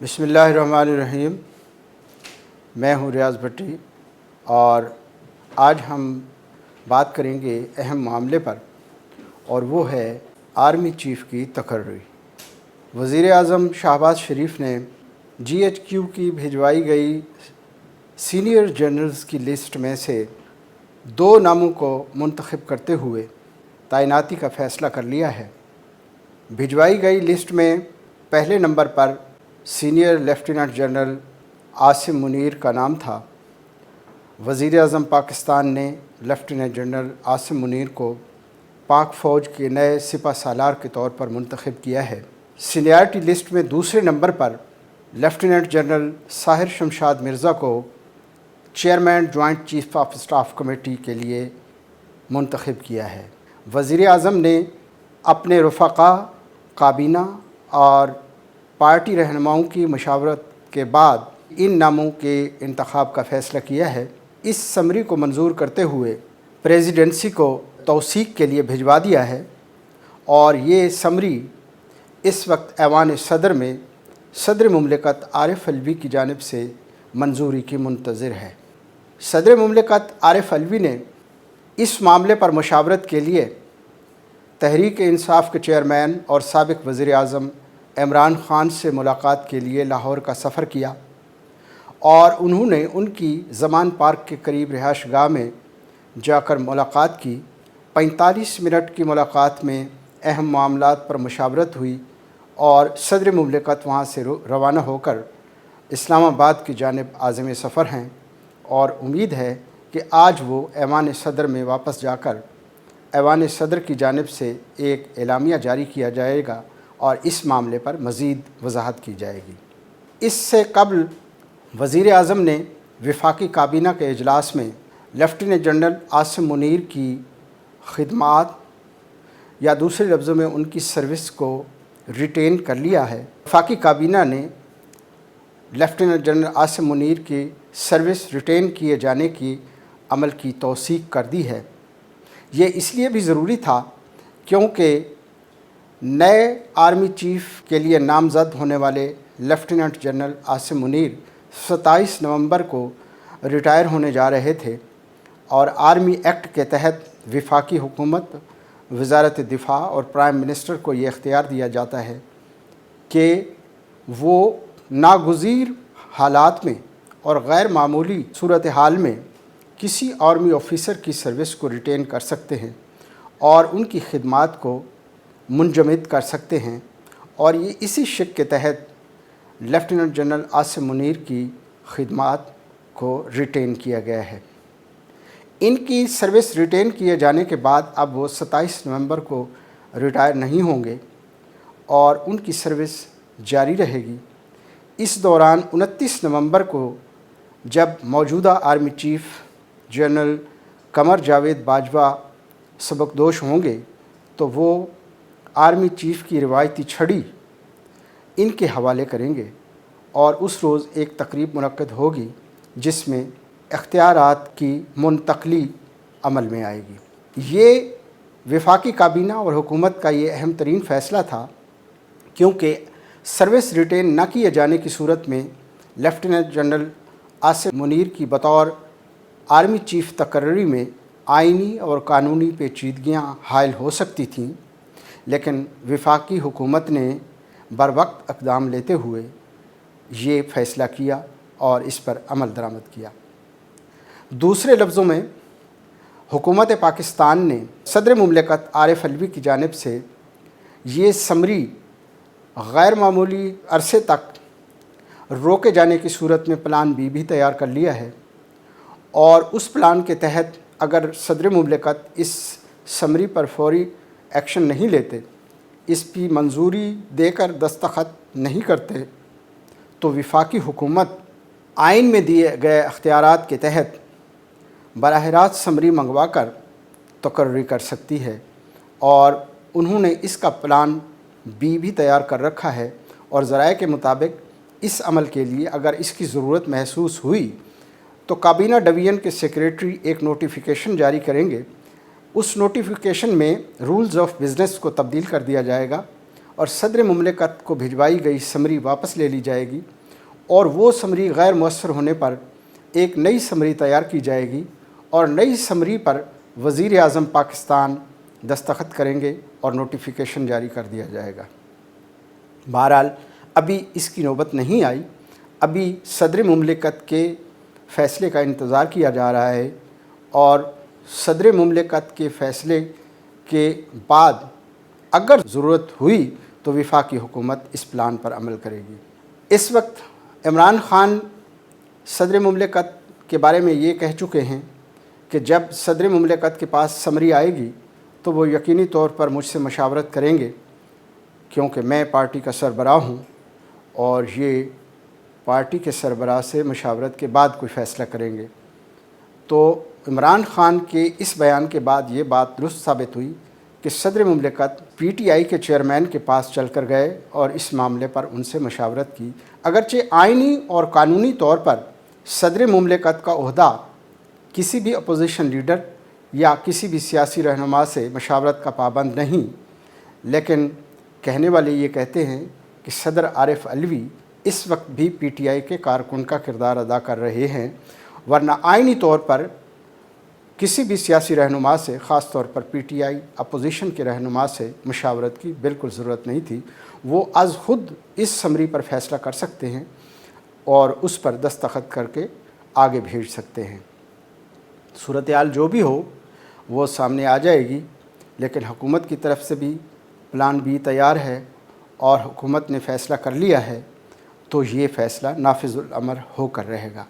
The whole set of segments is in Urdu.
بسم اللہ الرحمن الرحیم۔ میں ہوں ریاض بھٹی اور آج ہم بات کریں گے اہم معاملے پر، اور وہ ہے آرمی چیف کی تقرری۔ وزیر اعظم شہباز شریف نے GHQ کی بھجوائی گئی سینئر جنرلز کی لسٹ میں سے 2 ناموں کو منتخب کرتے ہوئے تعیناتی کا فیصلہ کر لیا ہے۔ بھجوائی گئی لسٹ میں پہلے نمبر پر senior lieutenant general Asim Munir کا نام تھا۔ وزیر اعظم پاکستان نے لیفٹیننٹ جنرل عاصم منیر کو پاک فوج کے نئے سپہ سالار کے طور پر منتخب کیا ہے۔ سینیارٹی لسٹ میں دوسرے نمبر پر لیفٹیننٹ جنرل ساحر شمشاد مرزا کو chairman joint chief of staff committee کے لیے منتخب کیا ہے۔ وزیر اعظم نے اپنے رفقا، کابینہ اور پارٹی رہنماؤں کی مشاورت کے بعد ان ناموں کے انتخاب کا فیصلہ کیا ہے۔ اس سمری کو منظور کرتے ہوئے پریزیڈنسی کو توثیق کے لیے بھجوا دیا ہے، اور یہ سمری اس وقت ایوان صدر میں صدر مملکت عارف علوی کی جانب سے منظوری کی منتظر ہے۔ صدر مملکت عارف علوی نے اس معاملے پر مشاورت کے لیے تحریک انصاف کے چیئرمین اور سابق وزیر اعظم عمران خان سے ملاقات کے لیے لاہور کا سفر کیا، اور انہوں نے ان کی زمان پارک کے قریب رہائش گاہ میں جا کر ملاقات کی۔ 45 منٹ کی ملاقات میں اہم معاملات پر مشاورت ہوئی، اور صدر مملکت وہاں سے روانہ ہو کر اسلام آباد کی جانب عازم سفر ہیں، اور امید ہے کہ آج وہ ایوان صدر میں واپس جا کر ایوان صدر کی جانب سے ایک اعلامیہ جاری کیا جائے گا اور اس معاملے پر مزید وضاحت کی جائے گی۔ اس سے قبل وزیر اعظم نے وفاقی کابینہ کے اجلاس میں لیفٹیننٹ جنرل عاصم منیر کی خدمات، یا دوسرے لفظوں میں ان کی سروس کو ریٹین کر لیا ہے۔ وفاقی کابینہ نے لیفٹیننٹ جنرل عاصم منیر کی سروس ریٹین کیے جانے کی عمل کی توثیق کر دی ہے۔ یہ اس لیے بھی ضروری تھا کیونکہ نئے آرمی چیف کے لیے نامزد ہونے والے لیفٹیننٹ جنرل عاصم منیر 27 نومبر کو ریٹائر ہونے جا رہے تھے، اور آرمی ایکٹ کے تحت وفاقی حکومت، وزارت دفاع اور پرائم منسٹر کو یہ اختیار دیا جاتا ہے کہ وہ ناگزیر حالات میں اور غیر معمولی صورتحال میں کسی آرمی آفیسر کی سروس کو ریٹین کر سکتے ہیں اور ان کی خدمات کو منجمد کر سکتے ہیں، اور یہ اسی شک کے تحت لیفٹیننٹ جنرل عاصم منیر کی خدمات کو ریٹین کیا گیا ہے۔ ان کی سروس ریٹین کیے جانے کے بعد اب وہ 27 نومبر کو ریٹائر نہیں ہوں گے، اور ان کی سروس جاری رہے گی۔ اس دوران 29 نومبر کو جب موجودہ army chief general Qamar Javed Bajwa سبکدوش ہوں گے تو وہ آرمی چیف کی روایتی چھڑی ان کے حوالے کریں گے، اور اس روز ایک تقریب منعقد ہوگی جس میں اختیارات کی منتقلی عمل میں آئے گی۔ یہ وفاقی کابینہ اور حکومت کا یہ اہم ترین فیصلہ تھا، کیونکہ سروس ریٹین نہ کیے جانے کی صورت میں لیفٹیننٹ جنرل عاصم منیر کی بطور آرمی چیف تقرری میں آئینی اور قانونی پیچیدگیاں حائل ہو سکتی تھیں، لیکن وفاقی حکومت نے بروقت اقدام لیتے ہوئے یہ فیصلہ کیا اور اس پر عمل درآمد کیا۔ دوسرے لفظوں میں حکومت پاکستان نے صدر مملکت عارف علوی کی جانب سے یہ سمری غیر معمولی عرصے تک روکے جانے کی صورت میں پلان بی بھی تیار کر لیا ہے، اور اس پلان کے تحت اگر صدر مملکت اس سمری پر فوری ایکشن نہیں لیتے، اس کی منظوری دے کر دستخط نہیں کرتے، تو وفاقی حکومت آئین میں دیے گئے اختیارات کے تحت براہ راست سمری منگوا کر تقرری کر سکتی ہے، اور انہوں نے اس کا پلان بی بھی تیار کر رکھا ہے، اور ذرائع کے مطابق اس عمل کے لیے اگر اس کی ضرورت محسوس ہوئی تو کابینہ ڈویژن کے سیکریٹری ایک نوٹیفیکیشن جاری کریں گے۔ اس نوٹیفیکیشن میں رولز آف بزنس کو تبدیل کر دیا جائے گا، اور صدر مملکت کو بھجوائی گئی سمری واپس لے لی جائے گی اور وہ سمری غیر مؤثر ہونے پر ایک نئی سمری تیار کی جائے گی اور نئی سمری پر وزیر اعظم پاکستان دستخط کریں گے اور نوٹیفیکیشن جاری کر دیا جائے گا۔ بہرحال ابھی اس کی نوبت نہیں آئی، ابھی صدر مملکت کے فیصلے کا انتظار کیا جا رہا ہے اور صدر مملکت کے فیصلے کے بعد اگر ضرورت ہوئی تو وفاقی حکومت اس پلان پر عمل کرے گی۔ اس وقت عمران خان صدر مملکت کے بارے میں یہ کہہ چکے ہیں کہ جب صدر مملکت کے پاس سمری آئے گی تو وہ یقینی طور پر مجھ سے مشاورت کریں گے، کیونکہ میں پارٹی کا سربراہ ہوں اور یہ پارٹی کے سربراہ سے مشاورت کے بعد کوئی فیصلہ کریں گے۔ تو عمران خان کے اس بیان کے بعد یہ بات درست ثابت ہوئی کہ صدر مملکت پی ٹی آئی کے چیئرمین کے پاس چل کر گئے اور اس معاملے پر ان سے مشاورت کی۔ اگرچہ آئینی اور قانونی طور پر صدر مملکت کا عہدہ کسی بھی اپوزیشن لیڈر یا کسی بھی سیاسی رہنما سے مشاورت کا پابند نہیں، لیکن کہنے والے یہ کہتے ہیں کہ صدر عارف علوی اس وقت بھی پی ٹی آئی کے کارکن کا کردار ادا کر رہے ہیں، ورنہ آئینی طور پر کسی بھی سیاسی رہنما سے، خاص طور پر پی ٹی آئی اپوزیشن کے رہنما سے مشاورت کی بالکل ضرورت نہیں تھی۔ وہ از خود اس سمری پر فیصلہ کر سکتے ہیں اور اس پر دستخط کر کے آگے بھیج سکتے ہیں۔ صورتحال جو بھی ہو وہ سامنے آ جائے گی، لیکن حکومت کی طرف سے بھی پلان بی تیار ہے اور حکومت نے فیصلہ کر لیا ہے تو یہ فیصلہ نافذ الامر ہو کر رہے گا۔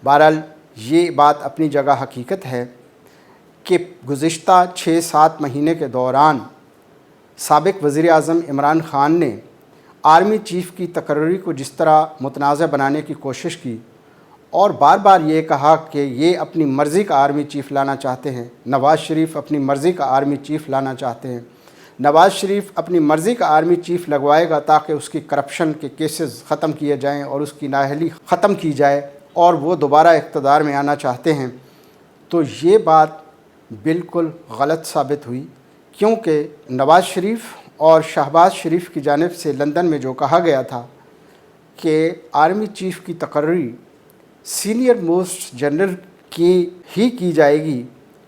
بہرحال یہ بات اپنی جگہ حقیقت ہے کہ گزشتہ 6-7 مہینے کے دوران سابق وزیر اعظم عمران خان نے آرمی چیف کی تقرری کو جس طرح متنازع بنانے کی کوشش کی اور بار بار یہ کہا کہ یہ اپنی مرضی کا آرمی چیف لانا چاہتے ہیں، نواز شریف اپنی مرضی کا آرمی چیف لانا چاہتے ہیں، نواز شریف اپنی مرضی کا آرمی چیف لگوائے گا تاکہ اس کی کرپشن کے کیسز ختم کیے جائیں اور اس کی نااہلی ختم کی جائے اور وہ دوبارہ اقتدار میں آنا چاہتے ہیں۔ تو یہ بات بالکل غلط ثابت ہوئی، کیونکہ نواز شریف اور شہباز شریف کی جانب سے لندن میں جو کہا گیا تھا کہ آرمی چیف کی تقرری سینئر موسٹ جنرل کی جائے گی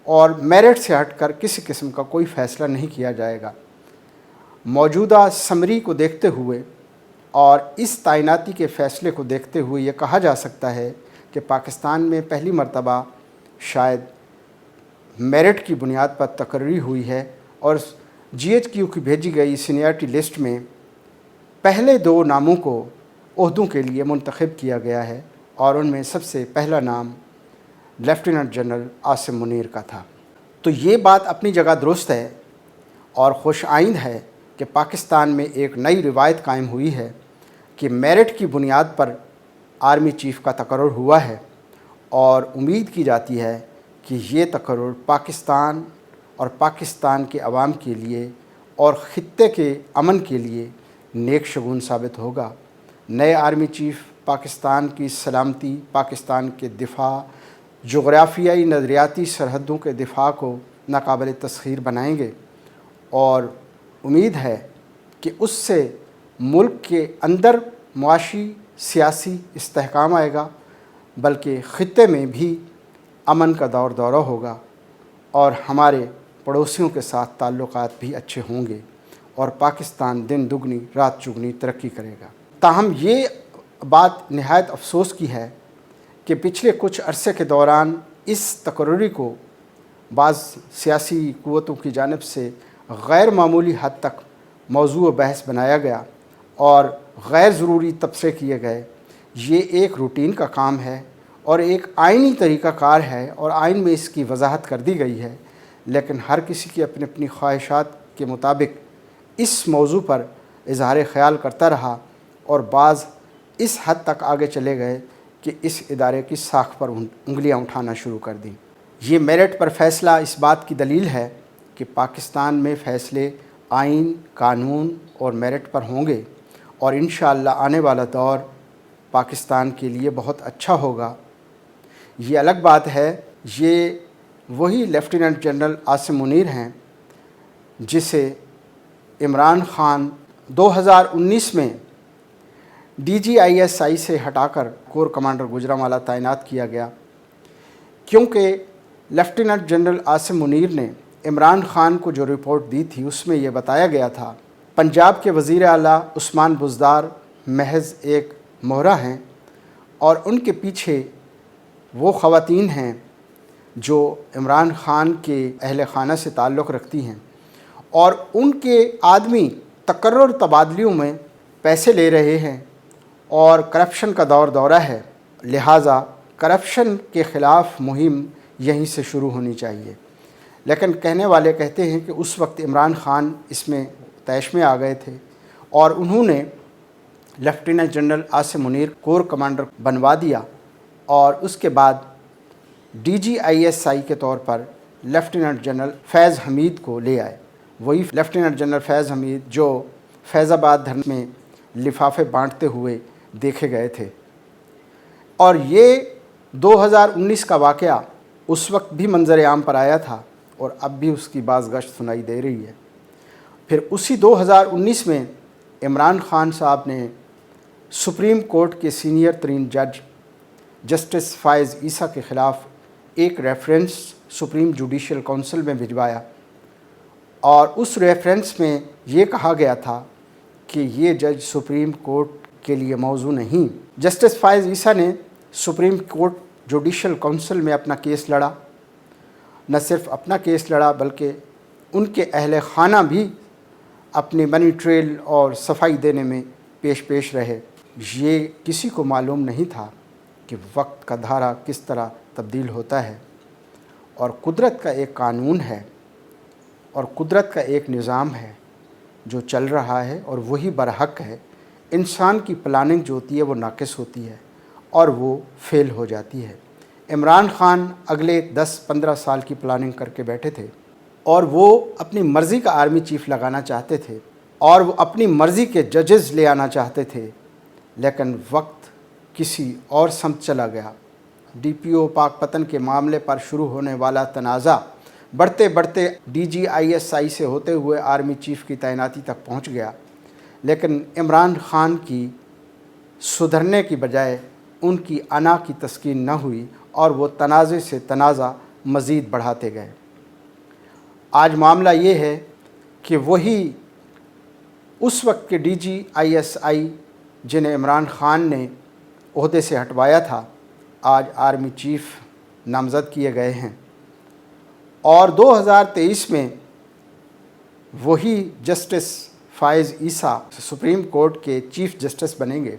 اور میرٹ سے ہٹ کر کسی قسم کا کوئی فیصلہ نہیں کیا جائے گا۔ موجودہ سمری کو دیکھتے ہوئے اور اس تعیناتی کے فیصلے کو دیکھتے ہوئے یہ کہا جا سکتا ہے کہ پاکستان میں پہلی مرتبہ شاید میرٹ کی بنیاد پر تقرری ہوئی ہے اور جی ایچ کیو کی بھیجی گئی سینئرٹی لسٹ میں پہلے 2 ناموں کو عہدوں کے لیے منتخب کیا گیا ہے اور ان میں سب سے پہلا نام لیفٹیننٹ جنرل عاصم منیر کا تھا۔ تو یہ بات اپنی جگہ درست ہے اور خوش آئند ہے کہ پاکستان میں ایک نئی روایت قائم ہوئی ہے کہ میرٹ کی بنیاد پر آرمی چیف کا تقرر ہوا ہے اور امید کی جاتی ہے کہ یہ تقرر پاکستان اور پاکستان کے عوام کے لیے اور خطے کے امن کے لیے نیک شگون ثابت ہوگا۔ نئے آرمی چیف پاکستان کی سلامتی، پاکستان کے دفاع، جغرافیائی نظریاتی سرحدوں کے دفاع کو ناقابل تسخیر بنائیں گے اور امید ہے کہ اس سے ملک کے اندر معاشی سیاسی استحکام آئے گا، بلکہ خطے میں بھی امن کا دورہ ہوگا اور ہمارے پڑوسیوں کے ساتھ تعلقات بھی اچھے ہوں گے اور پاکستان دن دگنی رات چگنی ترقی کرے گا۔ تاہم یہ بات نہایت افسوس کی ہے کہ پچھلے کچھ عرصے کے دوران اس تقرری کو بعض سیاسی قوتوں کی جانب سے غیر معمولی حد تک موضوع بحث بنایا گیا اور غیر ضروری تبصرے کیے گئے۔ یہ ایک روٹین کا کام ہے اور ایک آئینی طریقہ کار ہے اور آئین میں اس کی وضاحت کر دی گئی ہے، لیکن ہر کسی کی اپنی اپنی خواہشات کے مطابق اس موضوع پر اظہار خیال کرتا رہا اور بعض اس حد تک آگے چلے گئے کہ اس ادارے کی ساکھ پر انگلیاں اٹھانا شروع کر دیں۔ یہ میرٹ پر فیصلہ اس بات کی دلیل ہے کہ پاکستان میں فیصلے آئین، قانون اور میرٹ پر ہوں گے اور انشاءاللہ آنے والا دور پاکستان کے لیے بہت اچھا ہوگا۔ یہ الگ بات ہے، یہ وہی لیفٹیننٹ جنرل عاصم منیر ہیں جسے عمران خان 2019 میں DGISI سے ہٹا کر کور کمانڈر گوجرانوالہ تعینات کیا گیا، کیونکہ لیفٹیننٹ جنرل عاصم منیر نے عمران خان کو جو رپورٹ دی تھی اس میں یہ بتایا گیا تھا پنجاب کے وزیر اعلیٰ عثمان بزدار محض ایک مہرہ ہیں اور ان کے پیچھے وہ خواتین ہیں جو عمران خان کے اہل خانہ سے تعلق رکھتی ہیں، اور ان کے آدمی تقرر تبادلیوں میں پیسے لے رہے ہیں اور کرپشن کا دورہ ہے، لہٰذا کرپشن کے خلاف مہم یہیں سے شروع ہونی چاہیے۔ لیکن کہنے والے کہتے ہیں کہ اس وقت عمران خان اس میں طیش میں آ گئے تھے اور انہوں نے lieutenant general Asim Munir corps commander بنوا دیا، اور اس کے بعد DGISI کے طور پر لیفٹیننٹ جنرل فیض حمید کو لے آئے۔ وہی لیفٹیننٹ جنرل فیض حمید جو فیض آباد دھرنے میں لفافے بانٹتے ہوئے دیکھے گئے تھے، اور یہ 2019 کا واقعہ اس وقت بھی منظر عام پر آیا تھا اور اب بھی اس کی باز گشت سنائی دے رہی ہے۔ پھر اسی 2019 میں عمران خان صاحب نے سپریم کورٹ کے سینئر ترین جج جسٹس فائز عیسیٰ کے خلاف ایک ریفرنس سپریم جوڈیشل کونسل میں بھجوایا، اور اس ریفرنس میں یہ کہا گیا تھا کہ یہ جج سپریم کورٹ کے لیے موزوں نہیں۔ جسٹس فائز عیسیٰ نے سپریم کورٹ جوڈیشل کونسل میں اپنا کیس لڑا، نہ صرف اپنا کیس لڑا بلکہ ان کے اہل خانہ بھی اپنی منی ٹریل اور صفائی دینے میں پیش رہے۔ یہ کسی کو معلوم نہیں تھا کہ وقت کا دھارا کس طرح تبدیل ہوتا ہے، اور قدرت کا ایک قانون ہے اور قدرت کا ایک نظام ہے جو چل رہا ہے، اور وہی برحق ہے۔ انسان کی پلاننگ جو ہوتی ہے وہ ناقص ہوتی ہے اور وہ فیل ہو جاتی ہے۔ عمران خان اگلے 10-15 سال کی پلاننگ کر کے بیٹھے تھے، اور وہ اپنی مرضی کا آرمی چیف لگانا چاہتے تھے اور وہ اپنی مرضی کے ججز لے آنا چاہتے تھے، لیکن وقت کسی اور سمت چلا گیا۔ DPO پاک پتن کے معاملے پر شروع ہونے والا تنازع بڑھتے بڑھتے DGISI سے ہوتے ہوئے آرمی چیف کی تعیناتی تک پہنچ گیا، لیکن عمران خان کی سدھرنے کی بجائے ان کی انا کی تسکین نہ ہوئی اور وہ تنازع سے تنازع مزید بڑھاتے گئے۔ آج معاملہ یہ ہے کہ وہی اس وقت کے DGISI جنہیں عمران خان نے عہدے سے ہٹوایا تھا، آج آرمی چیف نامزد کیے گئے ہیں، اور 2023 میں وہی جسٹس فائز عیسیٰ سپریم کورٹ کے چیف جسٹس بنیں گے،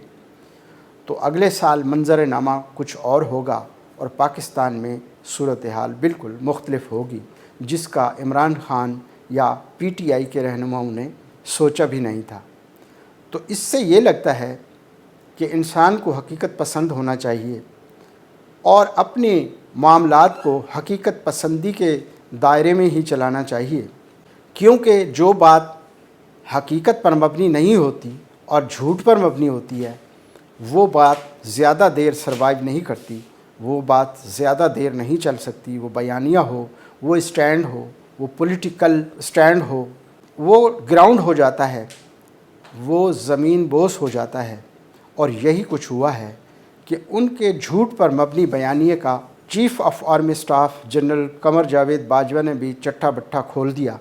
تو اگلے سال منظر نامہ کچھ اور ہوگا اور پاکستان میں صورتحال بالکل مختلف ہوگی، جس کا عمران خان یا PTI کے رہنماؤں نے سوچا بھی نہیں تھا۔ تو اس سے یہ لگتا ہے کہ انسان کو حقیقت پسند ہونا چاہیے اور اپنے معاملات کو حقیقت پسندی کے دائرے میں ہی چلانا چاہیے، کیونکہ جو بات حقیقت پر مبنی نہیں ہوتی اور جھوٹ پر مبنی ہوتی ہے، وہ بات زیادہ دیر سروائیو نہیں کرتی، وہ بات زیادہ دیر نہیں چل سکتی۔ وہ بیانیہ ہو، وہ اسٹینڈ ہو، وہ پولیٹیکل اسٹینڈ ہو، وہ گراؤنڈ ہو جاتا ہے، وہ زمین بوس ہو جاتا ہے، اور یہی کچھ ہوا ہے کہ ان کے جھوٹ پر مبنی بیانیے کا chief of army staff general Qamar Javed Bajwa نے بھی چٹا بٹھا کھول دیا،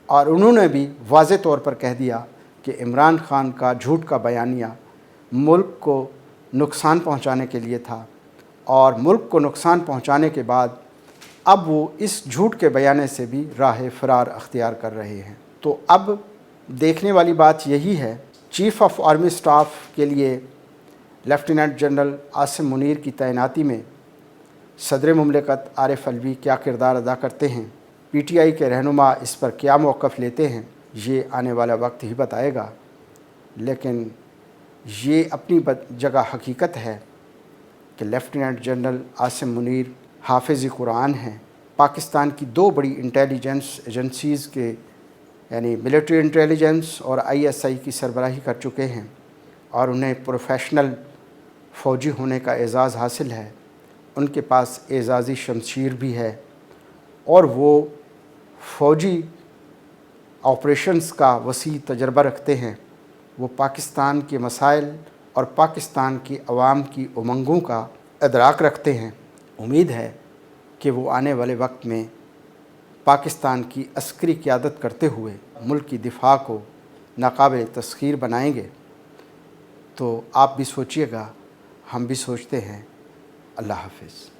اور انہوں نے بھی واضح طور پر کہہ دیا کہ عمران خان کا جھوٹ کا بیانیہ ملک کو نقصان پہنچانے کے لیے تھا، اور ملک کو نقصان پہنچانے کے بعد اب وہ اس جھوٹ کے بیانے سے بھی راہ فرار اختیار کر رہے ہیں۔ تو اب دیکھنے والی بات یہی ہے، چیف آف آرمی اسٹاف کے لیے لیفٹیننٹ جنرل عاصم منیر کی تعیناتی میں صدر مملکت عارف علوی کیا کردار ادا کرتے ہیں، PTI کے رہنما اس پر کیا موقف لیتے ہیں، یہ آنے والا وقت ہی بتائے گا۔ لیکن یہ اپنی جگہ حقیقت ہے کہ لیفٹیننٹ جنرل عاصم منیر حافظ قرآن ہیں، پاکستان کی 2 بڑی انٹیلیجنس ایجنسیز کے یعنی ملٹری انٹیلیجنس اور ISI کی سربراہی کر چکے ہیں، اور انہیں پروفیشنل فوجی ہونے کا اعزاز حاصل ہے۔ ان کے پاس اعزازی شمشیر بھی ہے، اور وہ فوجی آپریشنز کا وسیع تجربہ رکھتے ہیں، وہ پاکستان کے مسائل اور پاکستان کی عوام کی امنگوں کا ادراک رکھتے ہیں۔ امید ہے کہ وہ آنے والے وقت میں پاکستان کی عسکری قیادت کرتے ہوئے ملک کی دفاع کو ناقابل تسخیر بنائیں گے۔ تو آپ بھی سوچیے گا، ہم بھی سوچتے ہیں۔ اللہ حافظ۔